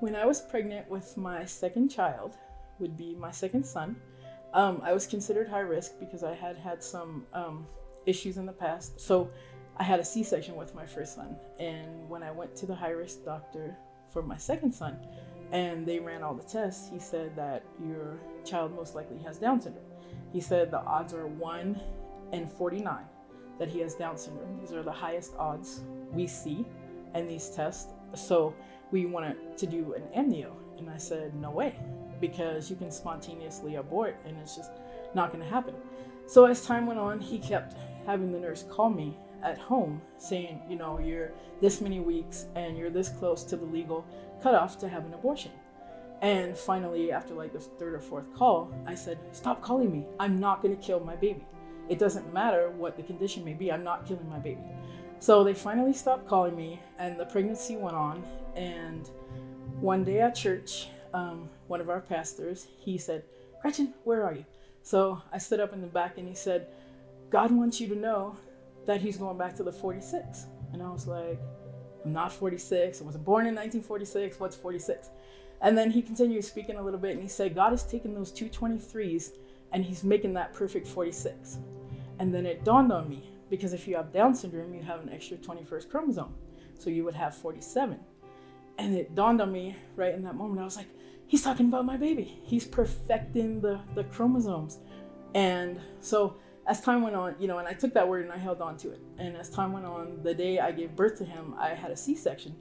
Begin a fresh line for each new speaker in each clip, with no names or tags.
when I was pregnant with my second child, would be my second son, I was considered high risk because I had had some issues in the past. So I had a C-section with my first son. And when I went to the high risk doctor for my second son, and they ran all the tests, he said that your child most likely has Down syndrome. He said the odds are 1 in 49 that he has Down syndrome. These are the highest odds we see in these tests. So we wanted to do an amnio. And I said, no way, because you can spontaneously abort and it's just not going to happen. So as time went on, he kept having the nurse call me at home saying, you know, you're this many weeks and you're this close to the legal cutoff to have an abortion. And finally, after like the third or fourth call, I said, stop calling me. I'm not going to kill my baby. It doesn't matter what the condition may be. I'm not killing my baby. So they finally stopped calling me and the pregnancy went on. And one day at church, one of our pastors, he said, Gretchen, where are you? So I stood up in the back and he said, God wants you to know that he's going back to the 46. And I was like, I'm not 46. I wasn't born in 1946. What's 46? And then he continued speaking a little bit and he said, God is taking those two 23s and he's making that perfect 46. And then it dawned on me, because if you have Down syndrome, you have an extra 21st chromosome. So you would have 47. And it dawned on me right in that moment. I was like, he's talking about my baby. He's perfecting the chromosomes. And so as time went on, you know, and I took that word and I held on to it. And as time went on, the day I gave birth to him, I had a C-section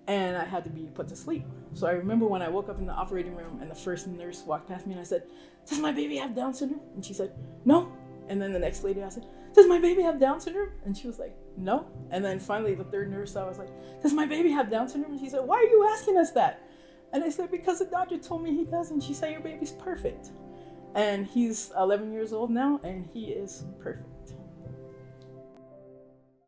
and I had to be put to sleep. So I remember when I woke up in the operating room and the first nurse walked past me and I said, does my baby have Down syndrome? And she said, no. And then the next lady I said, does my baby have Down syndrome? And she was like, no. And then finally the third nurse, I was like, does my baby have Down syndrome? And she said, why are you asking us that? And I said, because the doctor told me he does. And she said, your baby's perfect. And he's 11 years old now and he is perfect.